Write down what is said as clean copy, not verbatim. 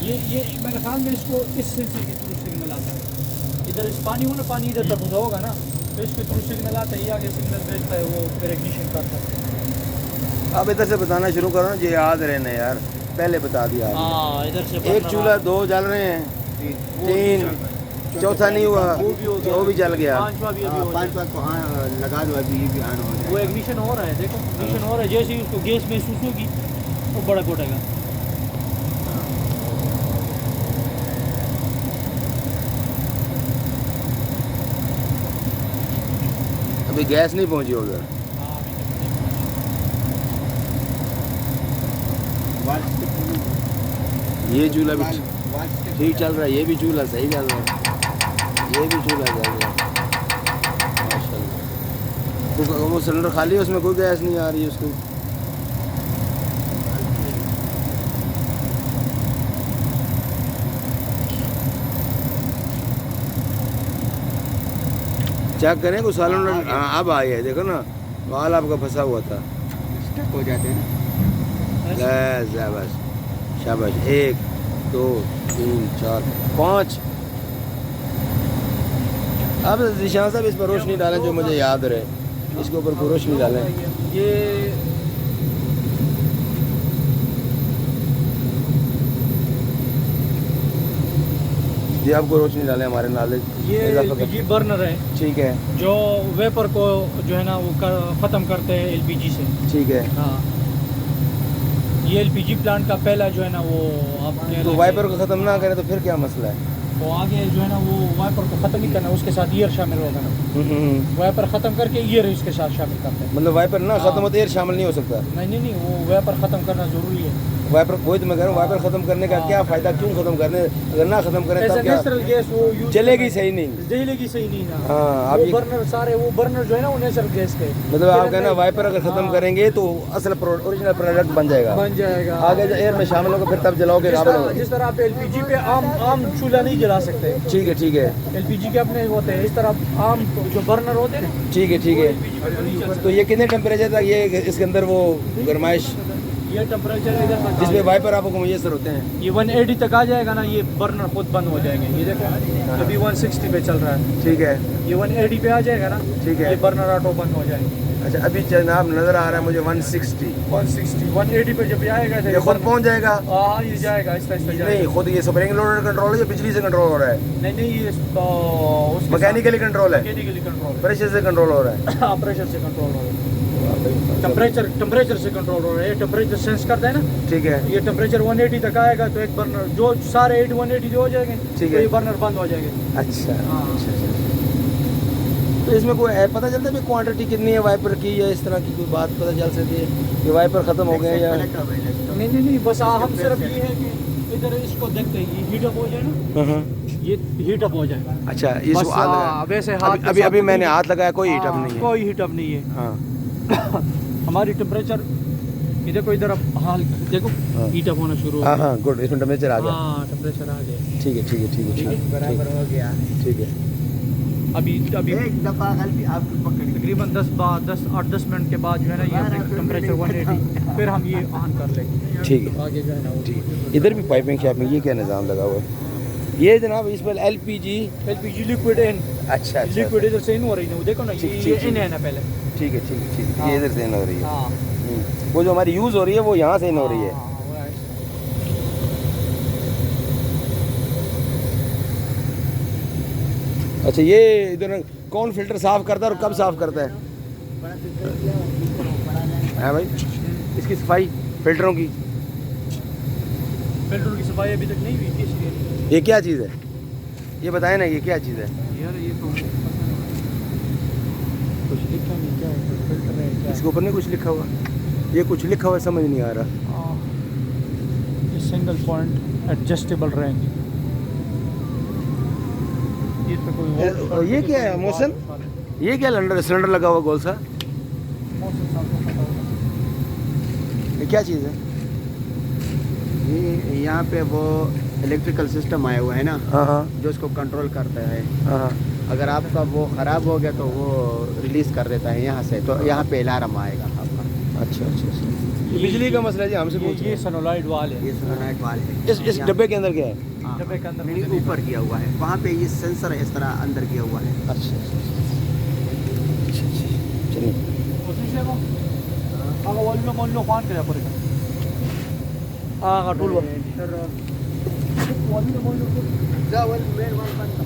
ये मेरे ख्याल में इसको इस सेंसर के थ्रू सिग्नल आता है। इधर इस पानी हो ना, पानी इधर तक घुसा होगा ना, तो इसके थ्रू सिग्नल आता है, ये आगे सिग्नल भेजता है, वो फिर इग्निशन करता है। अब इधर से बताना शुरू करो ना, ये याद रहने यार, पहले बता दिया। हाँ इधर से एक चूल्हा 2 जल रहे हैं, 3 चौथा नहीं हुआ, वो भी जल गया। पांचवा भी अभी हो पाँच बार को हाँ लगा दो, अभी ये भी ऑन हो जाए। वो इग्निशन हो रहा है, देखो इग्निशन हो रहा है, जैसे ही उसको गैस महसूस होगी वो बड़ा घोटेगा। अभी गैस नहीं पहुंची उधर। ये चूल्हा भी ठीक चल रहा है, ये भी चूल्हा सही चल रहा है, ये भी चूल्हा चल रहा है माशाल्लाह। वो सिलेंडर खाली है, उसमें कोई गैस नहीं आ रही है उसको। चेक करें कुछ सिलेंडर, हाँ अब आई है, देखो ना वाल आपका फंसा हुआ था, स्टक हो जाते हैं ना। बस शाबाश, 1 2 3 4 5। अब निशान साहब इस पर रोशनी डालें जो मुझे याद रहे, इसके ऊपर कोई रोशनी डालें। ये आपको रोशनी डालें हमारे नॉलेज। ये एलपीजी बर्नर है, ठीक है, जो वेपर को जो है ना वो ख़त्म करते हैं एलपीजी से। ठीक है, हाँ ये एलपीजी प्लांट का पहला जो है ना वो आप तो वाइपर को ख़त्म ना करें तो फिर क्या मसला है? तो आगे जो है ना वो वाइपर को ख़त्म नहीं करना, उसके साथ ईयर शामिल होगा ना। वाइपर ख़त्म करके ईयर इसके साथ शामिल करते हैं। मतलब वाइपर ना ख़त्म हो तो एयर शामिल नहीं हो सकता? नहीं, वो वाइपर ख़त्म करना ज़रूरी है। वाइपर वही तो मैं कह रहा हूँ, वाइपर ख़त्म करने का क्या फ़ायदा, क्यों ख़त्म करने, अगर ना ख़त्म करें तब क्या नेचुरल गैस वो चलेगी सही नहीं, जलेगी सही नहीं ना। हाँ आप वो बर्नर सारे वो बर्नर जो है ना वो नेचुरल गैस के, मतलब आप कहना वाइपर अगर ख़त्म करेंगे तो असल ओरिजिनल प्रोडक्ट बन जाएगा आगे एयर में शामिल होगा, फिर तब जलाओगे। जिस तरह आप एलपीजी पे आम चूल्हा नहीं जला सकते। ठीक है एलपीजी के अपने होते हैं, इस तरह आम जो बर्नर होते हैं। ठीक है तो ये कितने टेम्परेचर तक ये इसके अंदर वो गरमाइश, ये टेम्परेचर इधर जिसमें वाइपर आपको मुयसर होते हैं, ये 180 तक आ जाएगा ना, ये बर्नर खुद बंद हो जाएंगे। ये देखो अभी 160 पे चल रहा है, ठीक है, ये 180 पे आ जाएगा ना, ठीक है, ये बर्नर ऑटो बंद हो जाएंगे। अच्छा अभी जनाब नज़र आ रहा है मुझे 160 180 पे जब आएगा ये खुद पहुंच जाएगा। हाँ ये जाएगा आहिस्ता नहीं खुद ये स्प्रिंग लोडेड कंट्रोल है या बिजली से कंट्रोल हो रहा है? नहीं ये मैकेनिकली कंट्रोल है, प्रेशर से कंट्रोल हो रहा है। प्रेशर से कंट्रोल हो रहा है, टेम्परेचर से कंट्रोल हो रहा है, टेम्परेचर सेंस करता है ना। ठीक है, ये टेम्परेचर 180 तक आएगा तो एक बर्नर जो सारे 180 जो हो जाएंगे, ठीक है, ये बर्नर बंद हो जाएंगे। अच्छा। तो इसमें कोई पता चलता है कि क्वांटिटी कितनी है वाइपर की, या इस तरह की कोई बात पता चल सकती है कि वाइपर ख़त्म हो गए या नहीं, बस हम सिर्फ ये है कि इधर इसको देखते हैं, ये हीट अप हो जाए ना, ये हीट अप हो जाए। अच्छा वैसे अभी मैंने हाथ लगाया, कोई हीट अप नहीं है, कोई हीट अप नहीं है। हाँ हमारी टेम्परेचर ये देखो इधर अब हाल देखो हीट अप होना शुरू हो गया। हाँ गुड, इसमें टेम्परेचर आ गया। हाँ टेम्परेचर आ गया, ठीक है बराबर हो गया, ठीक है। अभी एक दफ़ा गलती आपकी पकड़ तकरीबन 8-10 मिनट के बाद जो है ना ये टेम्परेचर 180 फिर हम ये ऑन कर लेंगे। ठीक है, आगे जो है ना ठीक है। इधर भी पाइपिंग शाइपिंग ये क्या निज़ाम लगा हुआ है? ये जनाब इस पर एलपीजी लिक्विड इन, अच्छा लिक्विड इधर से इन हो रही है, देखो ना ये इन है ना पहले। ठीक है ये इधर से इन हो रही है। वो जो हमारी यूज़ हो रही है वो यहाँ से इन हो रही है। अच्छा ये इधर कौन फिल्टर साफ़ करता है और कब साफ़ करता है? हाँ भाई इसकी सफाई फिल्टरों की सफाई अभी तक नहीं हुई, इसलिए। ये क्या चीज़ है ये बताएं ना, ये क्या चीज़ है? यार ये तो कुछ लिखा नहीं, क्या है फिल्टर है क्या? इसके ऊपर नहीं कुछ लिखा हुआ, ये कुछ लिखा हुआ समझ नहीं आ रहा। सिंगल पॉइंट एडजस्टेबल रेंज, ये क्या है मोशन? ये क्या सिलेंडर लगा हुआ गोल सा, ये क्या चीज़ है? ये यहाँ पे वो इलेक्ट्रिकल सिस्टम आया हुआ है ना, हाँ जो उसको कंट्रोल करता है। हाँ अगर आपका वो ख़राब हो गया तो वो रिलीज़ कर देता है यहाँ से, तो यहाँ पे अलार्म आएगा आपका। अच्छा बिजली का मसला है जी, हमसे पूछ ये सोनोलाइट वाल है। ये सोलनॉइड वाल है। इस डब्बे के अंदर क्या है? हाँ, डब्बे के अंदर नहीं, मुझे नहीं ऊपर किया हुआ है, वहाँ पे ये सेंसर इस तरह अंदर किया हुआ है। अच्छा चलिए posizio mo? Ako walo kwan kaya po rin. Katulwa. Walo. जा, वो मेन वाल बंद कर।